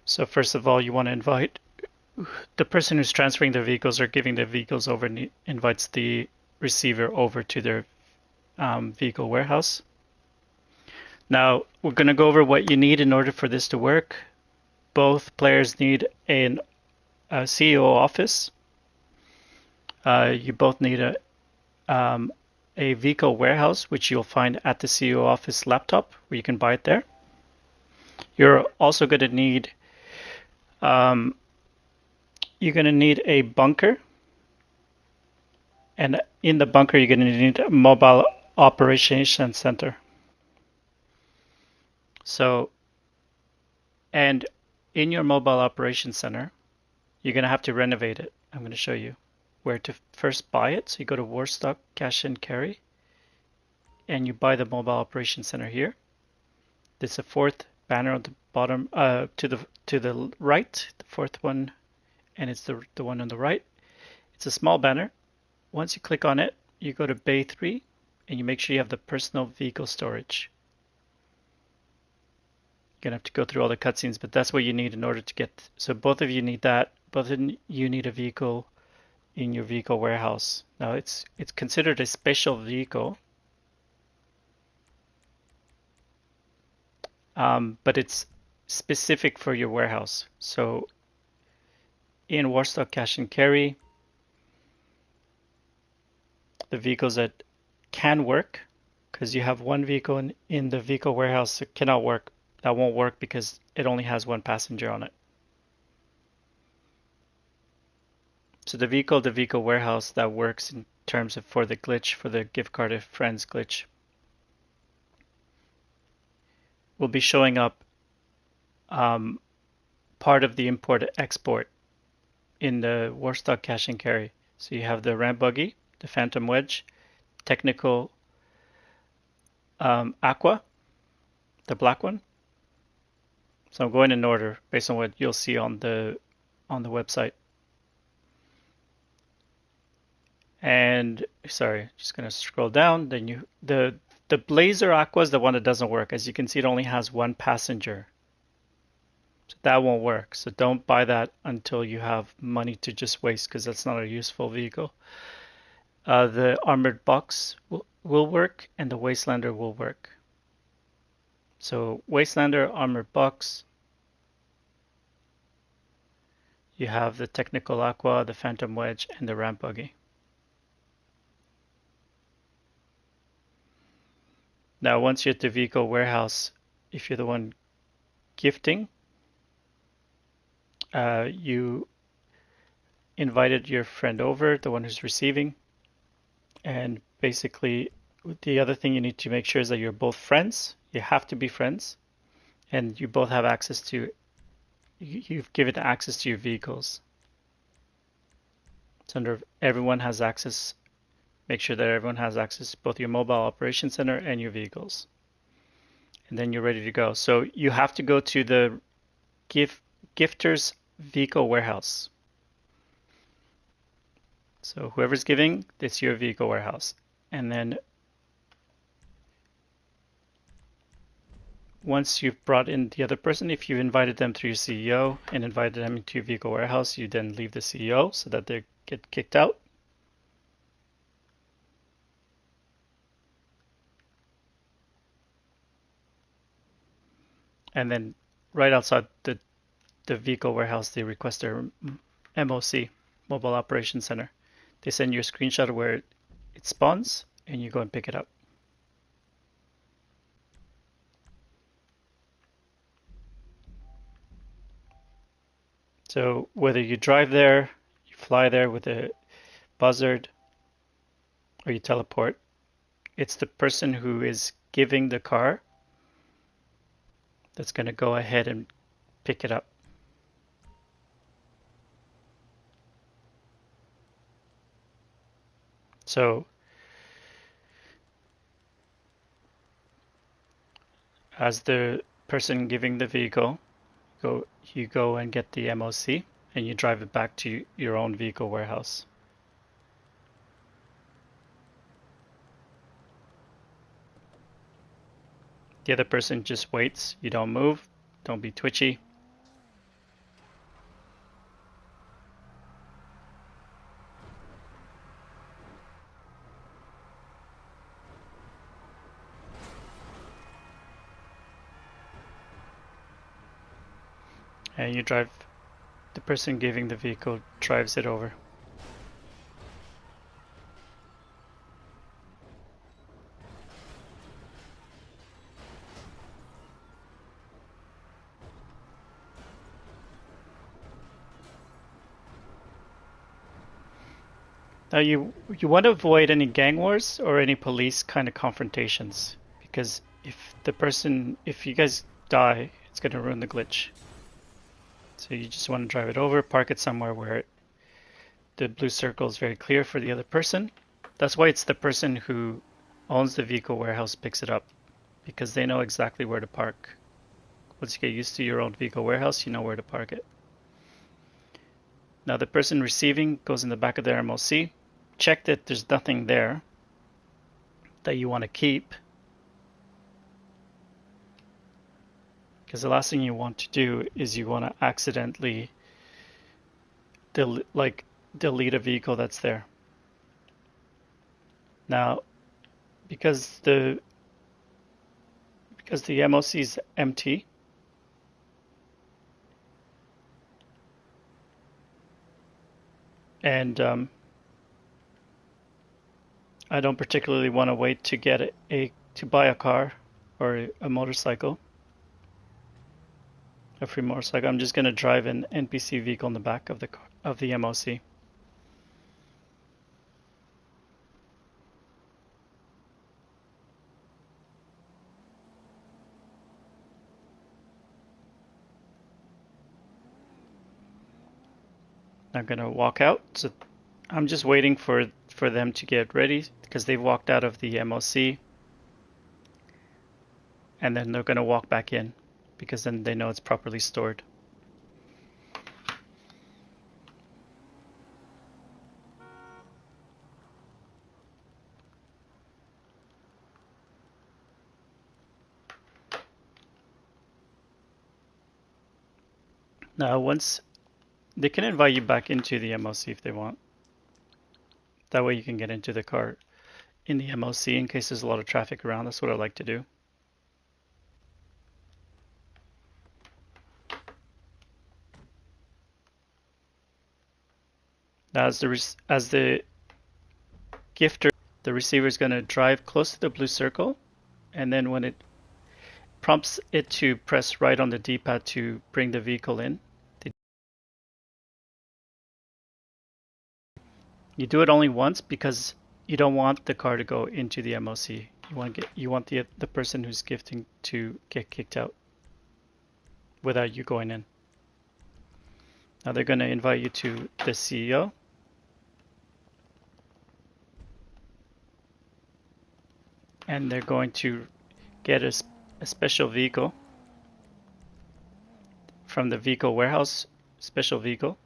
So first of all, you want to invite the person who's transferring the vehicles or giving the vehicles over invites the receiver over to their vehicle warehouse. Now we're going to go over what you need in order for this to work. Both players need a CEO office. You both need a vehicle warehouse, which you'll find at the CEO office laptop, where you can buy it there. You're also going to need a bunker, and in the bunker you're going to need a mobile operation center. So, and in your mobile operation center, you're going to have to renovate it. I'm going to show you where to first buy it. So you go to Warstock Cash and Carry, and you buy the mobile operation center here. There's a fourth banner on the bottom, to the right, the fourth one, and it's the one on the right. It's a small banner. Once you click on it, you go to Bay 3, and you make sure you have the personal vehicle storage. You're gonna have to go through all the cutscenes, but that's what you need in order to get. So both of you need that. Both of you need a vehicle in your vehicle warehouse. Now it's considered a special vehicle, but it's specific for your warehouse. So in Warstock Cash and Carry, the vehicles that can work, because you have one vehicle in the vehicle warehouse that cannot work. That won't work because it only has one passenger on it. So the vehicle warehouse that works in terms of for the glitch, for the gift card of friends glitch, will be showing up part of the import export in the Warstock Cash and Carry. So you have the ramp buggy, the Phantom Wedge, technical Aqua, the black one. So I'm going in order based on what you'll see on the website. And sorry, just gonna scroll down. Then the Blazer Aqua is the one that doesn't work. As you can see, it only has one passenger. So that won't work. So don't buy that until you have money to just waste, because that's not a useful vehicle. The Armored Box will work, and the Wastelander will work. So Wastelander, Armored Box. You have the Technical Aqua, the Phantom Wedge, and the Ramp Buggy. Now, once you're at the vehicle warehouse, if you're the one gifting, you invited your friend over, the one who's receiving, and basically the other thing you need to make sure is that you're both friends. You have to be friends, and you both have access to, you've given access to your vehicles. It's under everyone has access. Make sure that everyone has access to both your mobile operation center and your vehicles. And then you're ready to go. So you have to go to the gifter's vehicle warehouse. So whoever's giving, it's your vehicle warehouse. And then once you've brought in the other person, if you invited them through your CEO and invited them into your vehicle warehouse, you then leave the CEO so that they get kicked out. And then right outside the vehicle warehouse, they request their MOC, Mobile Operation Center. They send you a screenshot of where it spawns, and you go and pick it up. So whether you drive there, you fly there with a buzzard, or you teleport, it's the person who is giving the car that's going to go ahead and pick it up. So as the person giving the vehicle, you go and get the MOC, and you drive it back to your own vehicle warehouse. The other person just waits. You don't move. Don't be twitchy. and you drive, the person giving the vehicle drives it over. Now you want to avoid any gang wars or any police kind of confrontations, because if you guys die, it's going to ruin the glitch. So you just want to drive it over, park it somewhere where the blue circle is very clear for the other person. That's why it's the person who owns the vehicle warehouse picks it up, because they know exactly where to park. Once you get used to your own vehicle warehouse, you know where to park it. Now the person receiving goes in the back of their MOC, check that there's nothing there that you want to keep, because the last thing you want to do is you want to accidentally delete a vehicle that's there. Now, because the MOC is empty, and I don't particularly want to wait to get to buy a car or a motorcycle, a free motorcycle. I'm just going to drive an NPC vehicle in the back of the MOC. I'm going to walk out. So I'm just waiting for them to get ready, because they've walked out of the MOC, and then they're going to walk back in, because then they know it's properly stored. Now, once they can invite you back into the MOC if they want. That way you can get into the car in the MOC in case there's a lot of traffic around. That's what I like to do. Now, as the gifter, the receiver is going to drive close to the blue circle, and then when it prompts it to press right on the D-pad to bring the vehicle in, you do it only once, because you don't want the car to go into the MOC. You want the person who's gifting to get kicked out without you going in. Now they're going to invite you to the CEO. And they're going to get a special vehicle from the vehicle warehouse, special vehicle,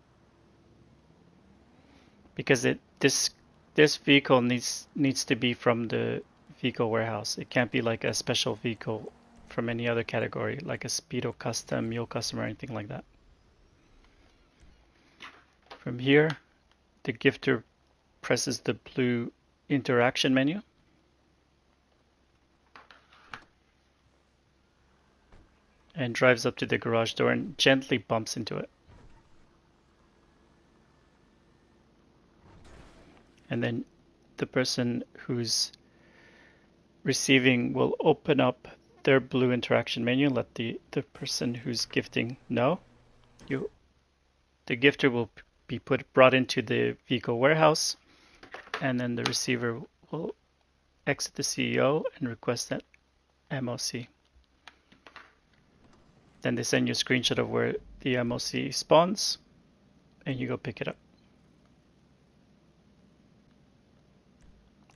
because this vehicle needs to be from the vehicle warehouse. It can't be like a special vehicle from any other category, like a Speedo Custom, Mule Custom, or anything like that. From here, the gifter presses the blue interaction menu, and drives up to the garage door and gently bumps into it. And then the person who's receiving will open up their blue interaction menu and let the person who's gifting know. The gifter will be brought into the vehicle warehouse, and then the receiver will exit the CEO and request that MOC. Then they send you a screenshot of where the MOC spawns, and you go pick it up.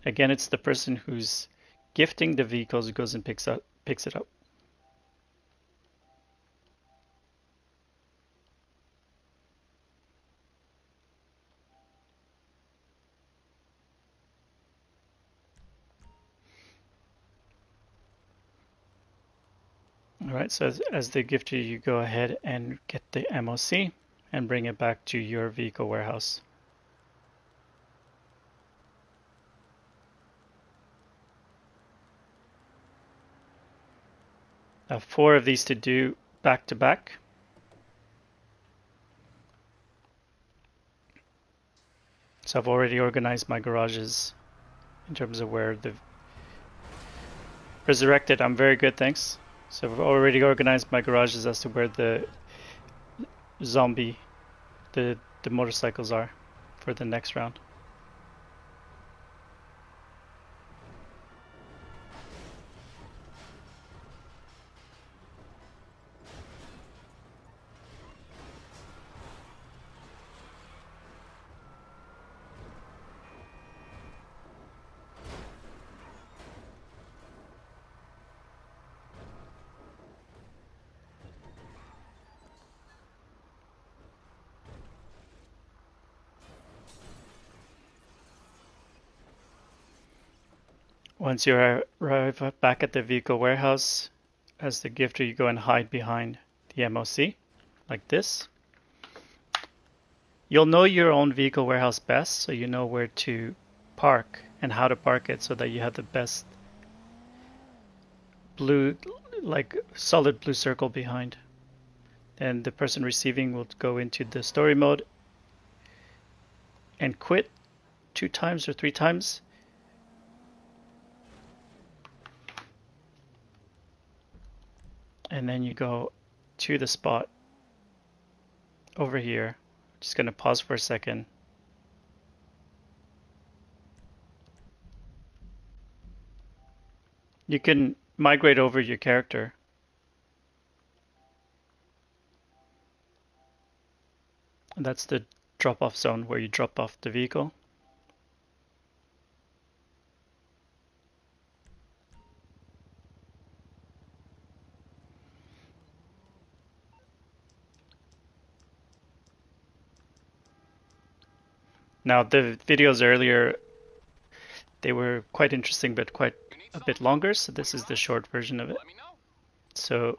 Again, it's the person who's gifting the vehicles who goes and picks it up. All right, so as the gifter, you go ahead and get the MOC and bring it back to your vehicle warehouse. Now, 4 of these to do back to back. So I've already organized my garages in terms of where the resurrected. I'm very good, thanks. So I've already organized my garages as to where the zombie, the motorcycles are for the next round. Once you arrive back at the vehicle warehouse, as the gifter, you go and hide behind the MOC, like this. You'll know your own vehicle warehouse best, so you know where to park and how to park it so that you have the best blue, like solid blue circle behind. And the person receiving will go into the story mode and quit 2 times or 3 times. And then you go to the spot over here. Just going to pause for a second. You can migrate over your character. And that's the drop-off zone where you drop off the vehicle. Now, the videos earlier, they were quite interesting, but quite a bit longer. So this is the short version of it. So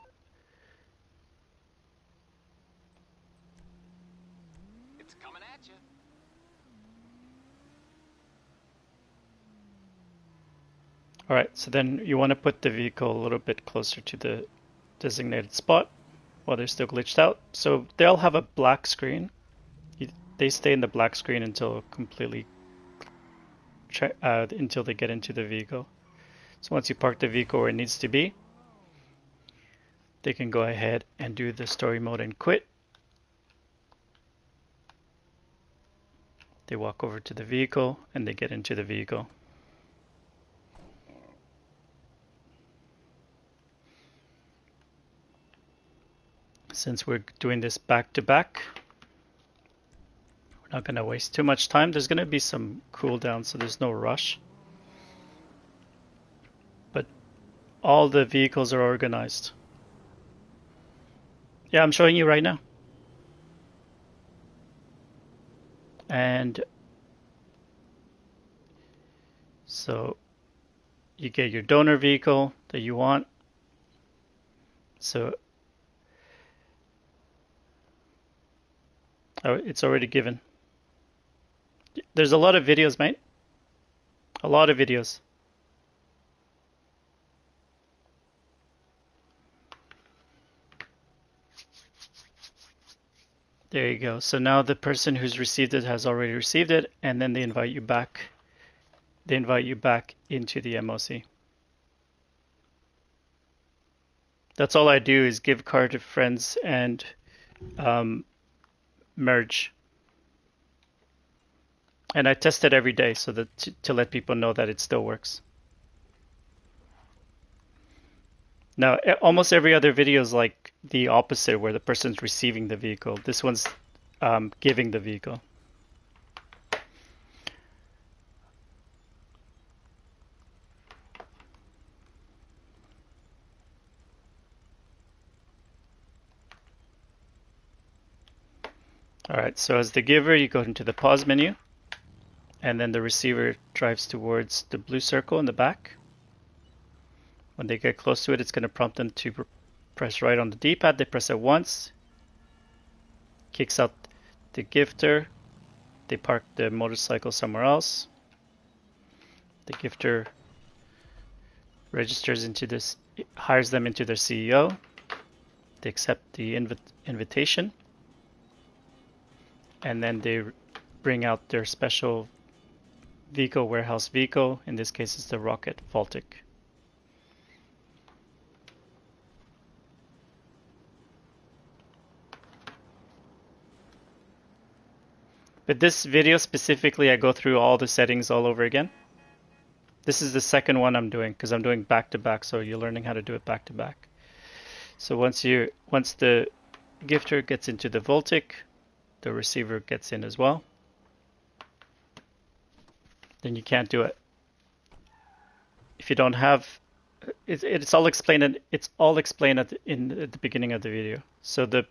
it's coming at you. all right, so then you want to put the vehicle a little bit closer to the designated spot while they're still glitched out. So they'll have a black screen. They stay in the black screen until completely until they get into the vehicle. So once you park the vehicle where it needs to be, they can go ahead and do the story mode and quit. They walk over to the vehicle and they get into the vehicle. Since we're doing this back to back, we're not going to waste too much time. There's going to be some cooldown, so there's no rush. But all the vehicles are organized. Yeah, I'm showing you right now. And so you get your donor vehicle that you want. So it's already given. There's a lot of videos, mate. A lot of videos. There you go. So now the person who's received it has already received it, and then they invite you back. They invite you back into the MOC. That's all I do is give card to friends and merge. And I test it every day so that to let people know that it still works. Now, almost every other video is like the opposite, where the person's receiving the vehicle. This one's giving the vehicle. All right, so as the giver, you go into the pause menu, and then the receiver drives towards the blue circle in the back. When they get close to it, it's going to prompt them to press right on the D-pad. They press it once, kicks out the gifter. They park the motorcycle somewhere else. The gifter registers into this, hires them into their CEO. They accept the invitation. And then they bring out their special vehicle, warehouse vehicle. In this case, it's the rocket Baltic. But this video specifically, I go through all the settings all over again. This is the second one I'm doing because I'm doing back to back, so you're learning how to do it back to back. So once the gifter gets into the Baltic, the receiver gets in as well. Then you can't do it. If you don't have, it's all explained. It's all explained at the beginning of the video. So the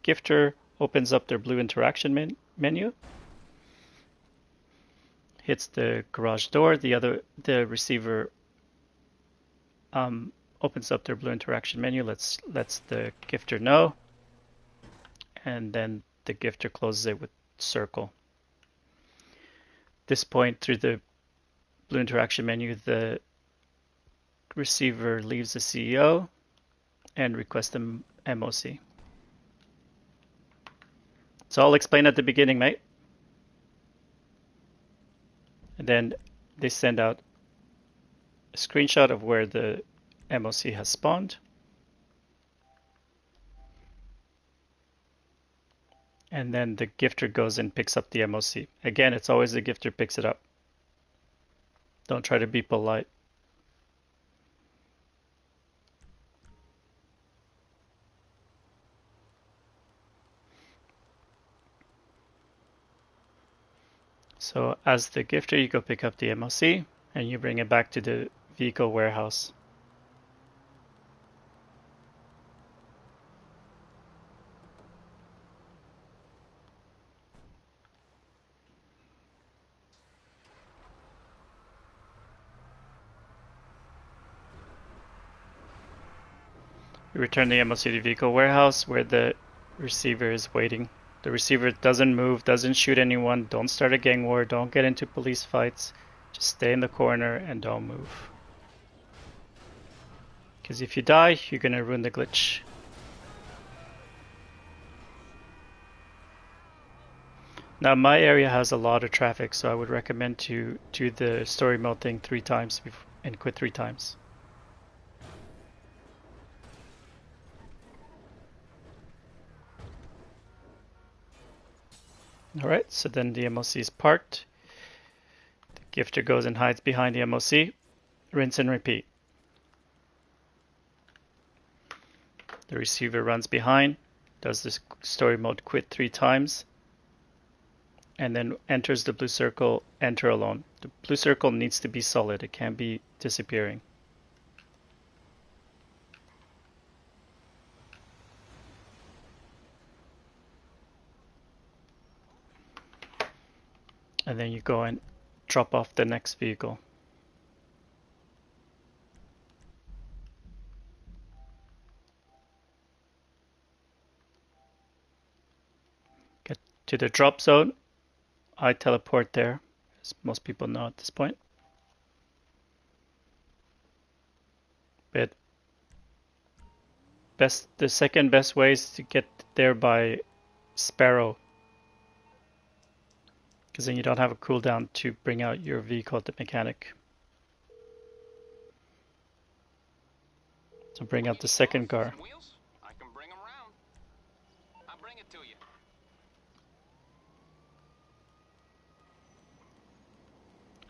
gifter opens up their blue interaction menu, hits the garage door. The receiver opens up their blue interaction menu. Lets the gifter know, and then the gifter closes it with circle. This point through the blue interaction menu, the receiver leaves the CEO and requests the MOC. So I'll explain at the beginning, mate. And then they send out a screenshot of where the MOC has spawned. And then the gifter goes and picks up the MOC. Again, it's always the gifter picks it up. Don't try to be polite. So as the gifter, you go pick up the MOC and you bring it back to the vehicle warehouse. You return the MOC to the vehicle warehouse where the receiver is waiting. The receiver doesn't move, doesn't shoot anyone, don't start a gang war, don't get into police fights. Just stay in the corner and don't move. Because if you die, you're gonna ruin the glitch. Now my area has a lot of traffic, so I would recommend to do the story mode thing 3 times and quit 3 times. Alright, so then the MOC is parked. The gifter goes and hides behind the MOC. Rinse and repeat. The receiver runs behind, does this story mode quit 3 times, and then enters the blue circle, enter alone. The blue circle needs to be solid, it can't be disappearing. And then you go and drop off the next vehicle. Get to the drop zone. I teleport there, as most people know at this point. But the second best way is to get there by Sparrow, because then you don't have a cooldown to bring out your vehicle at the mechanic. So bring out the second car. I can bring 'em round. I'll bring it to you.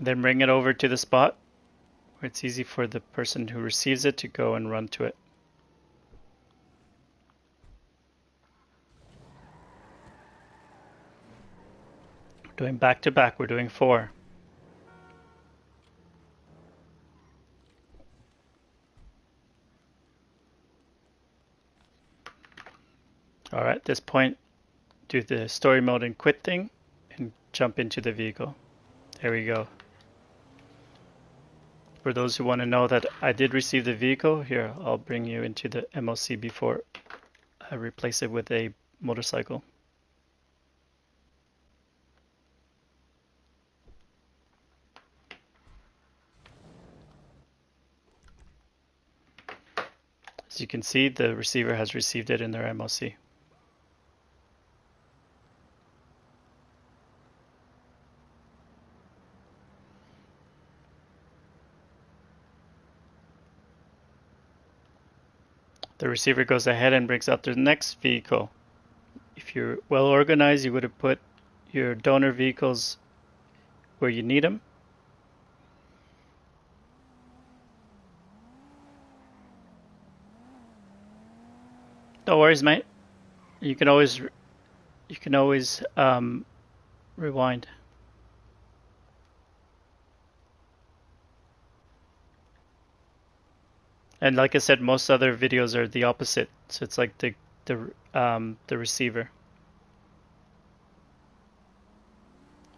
Then bring it over to the spot where it's easy for the person who receives it to go and run to it. We're doing back to back, we're doing 4. Alright, at this point, do the story mode and quit thing and jump into the vehicle. There we go. For those who want to know that I did receive the vehicle, here, I'll bring you into the MOC before I replace it with a motorcycle. As you can see, the receiver has received it in their MOC. The receiver goes ahead and brings out the next vehicle. If you're well organized, you would have put your donor vehicles where you need them. No worries, mate. You can always rewind. And like I said, most other videos are the opposite. So it's like the receiver.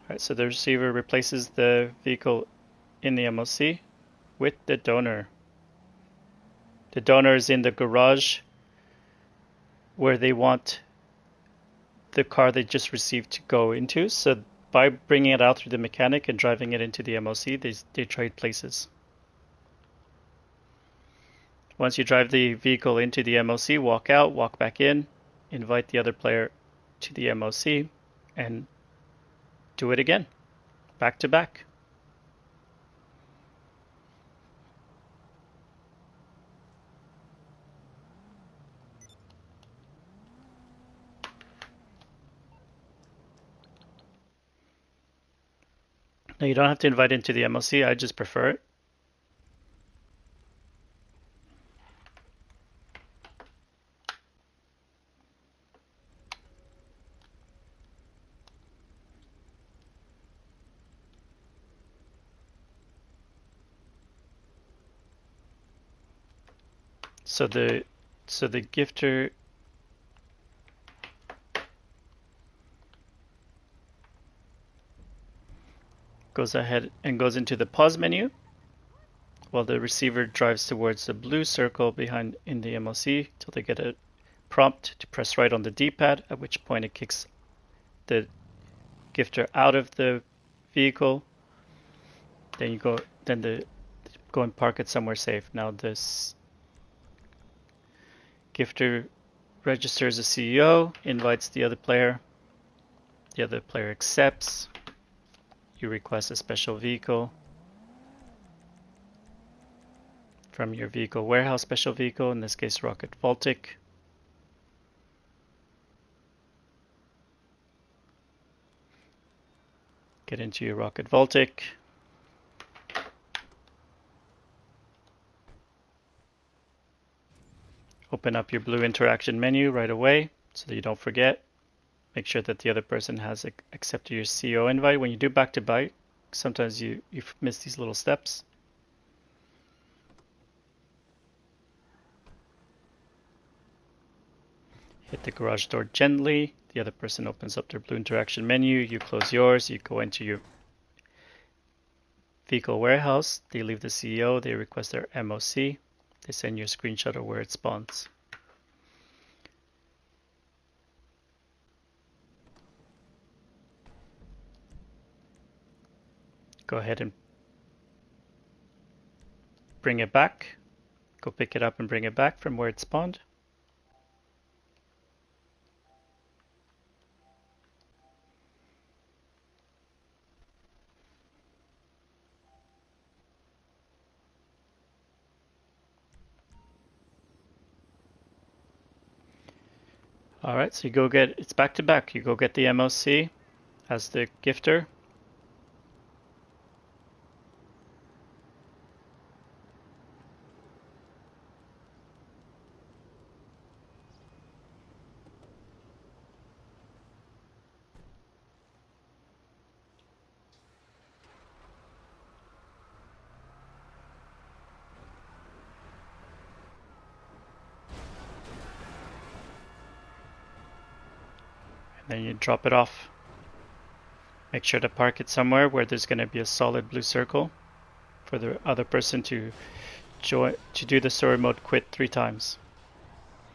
All right, so the receiver replaces the vehicle in the MOC with the donor. The donor is in the garage where they want the car they just received to go into. So by bringing it out through the mechanic and driving it into the MOC, they trade places. Once you drive the vehicle into the MOC, walk out, walk back in, invite the other player to the MOC, and do it again, back to back. Now you don't have to invite into the MOC, I just prefer it. So the gifter goes ahead and goes into the pause menu while the receiver drives towards the blue circle behind in the MOC till they get a prompt to press right on the D-pad, at which point it kicks the gifter out of the vehicle. Then go and park it somewhere safe. Now this gifter registers a CEO, invites the other player accepts, you request a special vehicle from your vehicle warehouse special vehicle, in this case Rocket Voltic. Get into your Rocket Voltic. Open up your blue interaction menu right away so that you don't forget. Make sure that the other person has accepted your CEO invite. When you do back to back, sometimes you miss these little steps. Hit the garage door gently. The other person opens up their blue interaction menu. You close yours. You go into your vehicle warehouse. They leave the CEO. They request their MOC. They send you a screenshot of where it spawns. Go ahead and bring it back. Go pick it up and bring it back from where it spawned. All right, so it's back to back. You go get the MOC as the gifter. Then you drop it off. Make sure to park it somewhere where there's going to be a solid blue circle for the other person to do the story mode quit 3 times.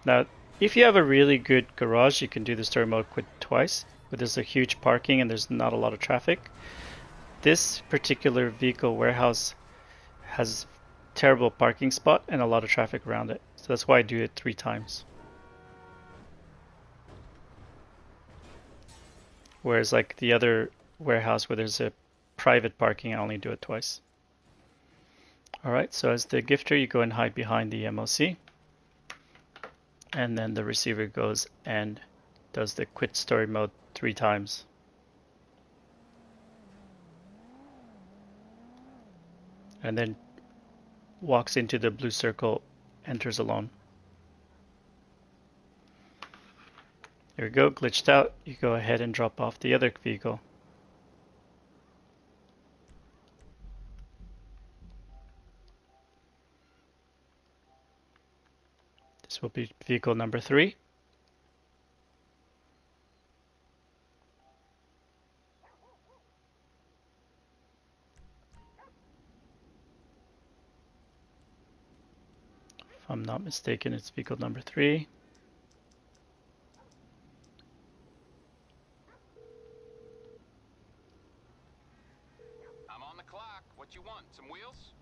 Now, if you have a really good garage, you can do the story mode quit twice, but there's a huge parking and there's not a lot of traffic. This particular vehicle warehouse has terrible parking spot and a lot of traffic around it. So that's why I do it 3 times. Whereas like the other warehouse where there's a private parking, I only do it twice. Alright, so as the gifter, you go and hide behind the MOC. and then the receiver goes and does the quit story mode 3 times. And then walks into the blue circle, enters alone. There we go, glitched out. You go ahead and drop off the other vehicle. This will be vehicle number 3. If I'm not mistaken, it's vehicle number 3. I'm on the clock. What you want? Some wheels?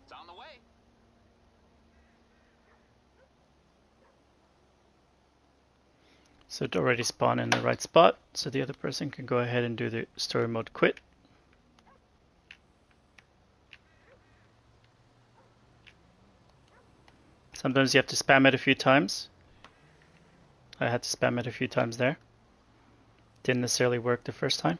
It's on the way. So it already spawned in the right spot, so the other person can go ahead and do the story mode quit. Sometimes you have to spam it a few times. I had to spam it a few times there. Didn't necessarily work the first time.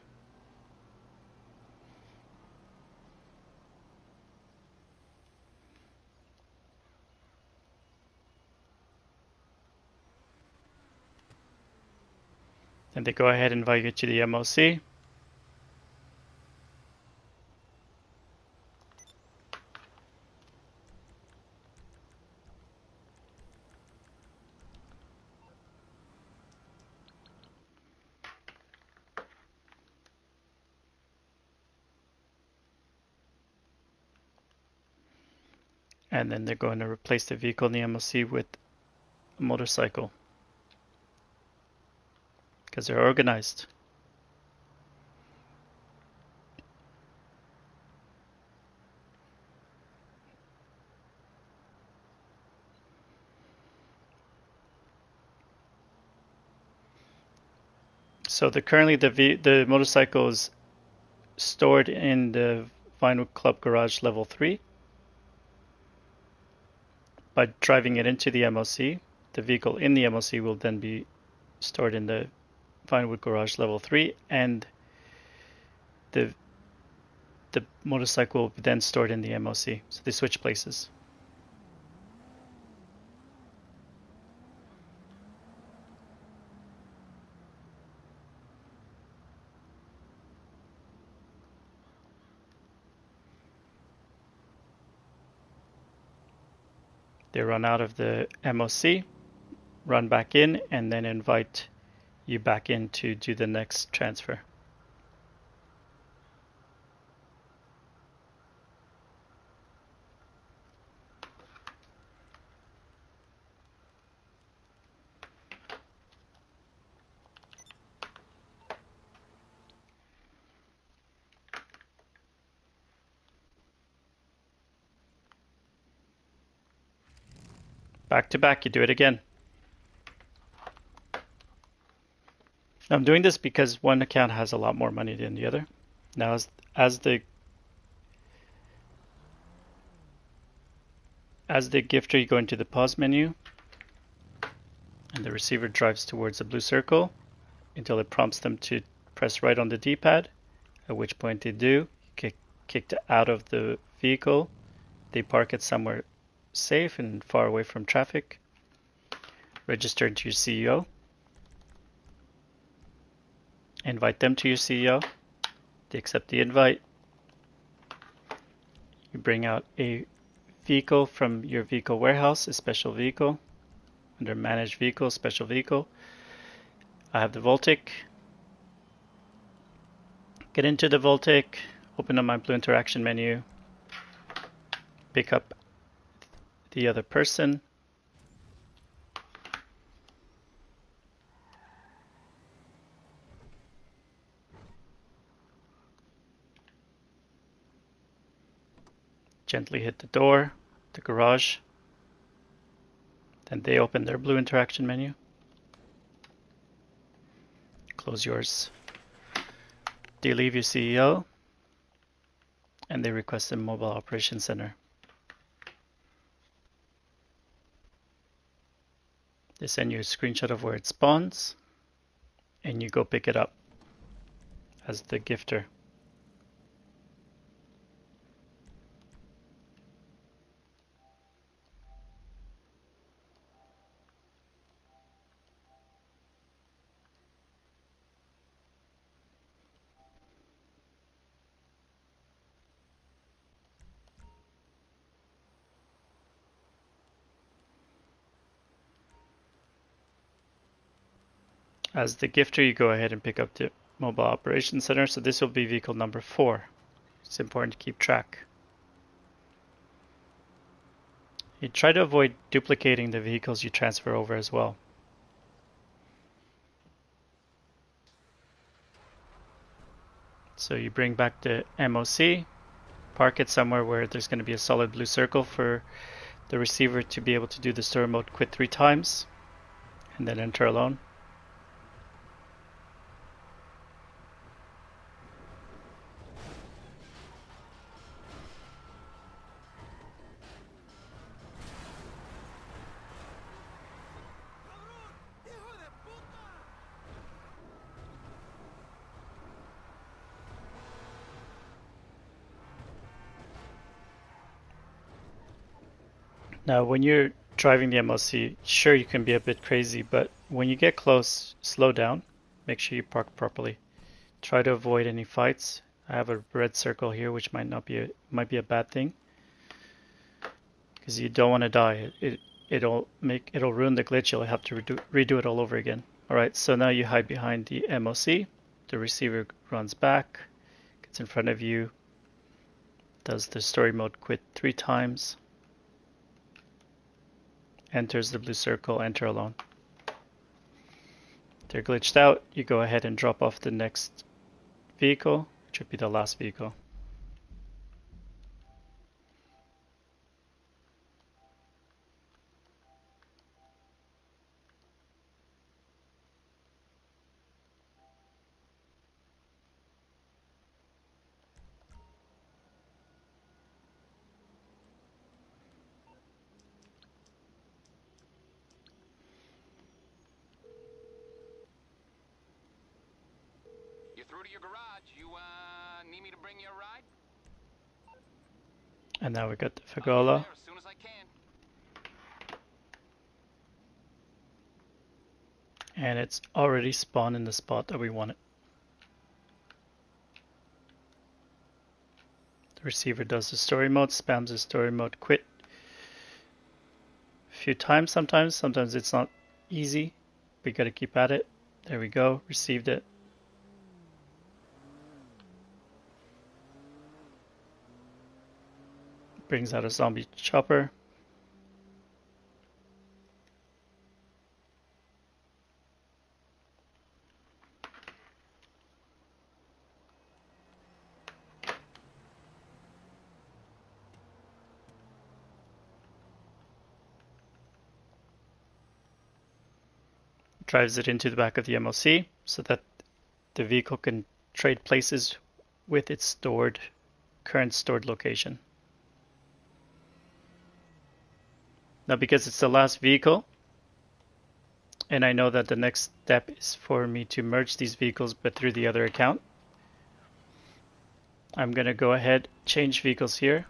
Then they go ahead and invite you to the MOC. And then they're going to replace the vehicle in the MOC with a motorcycle. Because they're organized. So currently the motorcycle is stored in the Vinewood Club garage level 3. By driving it into the MOC, the vehicle in the MOC will then be stored in the Vinewood garage level 3, and the motorcycle will be then stored in the MOC. So they switch places. They run out of the MOC, run back in, and then invite you back in to do the next transfer. Back to back, you do it again. I'm doing this because one account has a lot more money than the other. Now, as the gifter, you go into the pause menu, and the receiver drives towards the blue circle until it prompts them to press right on the D-pad, at which point they do, get kicked out of the vehicle. They park it somewhere safe and far away from traffic. Register to your CEO. Invite them to your CEO. They accept the invite. You bring out a vehicle from your vehicle warehouse, a special vehicle. Under Manage Vehicle, Special Vehicle, I have the Voltic. Get into the Voltic, open up my Blue Interaction menu, pick up the other person. Gently hit the door, the garage. Then they open their Blue Interaction menu. Close yours. They leave your CEO, and they request a mobile operations center. They send you a screenshot of where it spawns, and you go pick it up as the gifter. As the gifter, you go ahead and pick up the mobile operations center. So this will be vehicle number 4. It's important to keep track. You try to avoid duplicating the vehicles you transfer over as well. So you bring back the MOC, park it somewhere where there's going to be a solid blue circle for the receiver to be able to do the story mode quit 3 times, and then enter alone. Now, when you're driving the MLC, sure, you can be a bit crazy, but when you get close, slow down. Make sure you park properly. Try to avoid any fights. I have a red circle here, which might be a bad thing, because you don't want to die. It'll ruin the glitch. You'll have to redo it all over again. All right, so now you hide behind the MLC. The receiver runs back, gets in front of you, does the story mode quit 3 times. Enters the blue circle, enter alone. They're glitched out. You go ahead and drop off the next vehicle, which would be the last vehicle. Through to your garage. You need me to bring you a ride? And now we got the Fagola. As soon as I can. And it's already spawned in the spot that we want it. The receiver does the story mode, spams the story mode quit a few times sometimes. Sometimes it's not easy. We gotta keep at it. There we go, received it. Brings out a zombie chopper. Drives it into the back of the MLC so that the vehicle can trade places with its current stored location. Now, because it's the last vehicle, and I know that the next step is for me to merge these vehicles but through the other account, I'm going to go ahead, change vehicles here.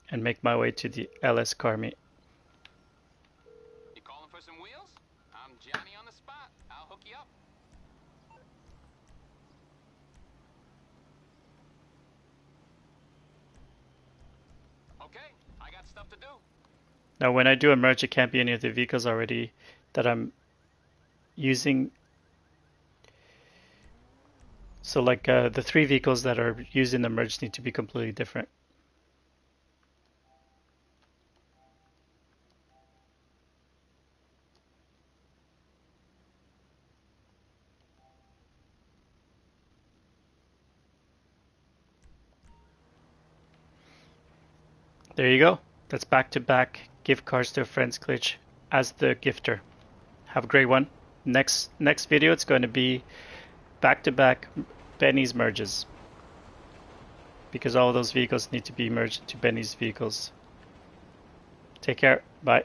And make my way to the LS car meet. You calling for some wheels? I'm Johnny on the spot. I'll hook you up. Okay, I got stuff to do. Now when I do a merge, it can't be any of the vehicles already that I'm using. So like the 3 vehicles that are used in the merge need to be completely different. There you go. That's back-to-back give cars to a friend's glitch as the gifter. Have a great one. Next video, it's going to be back-to-back Benny's merges. because all of those vehicles need to be merged into Benny's vehicles. Take care. Bye.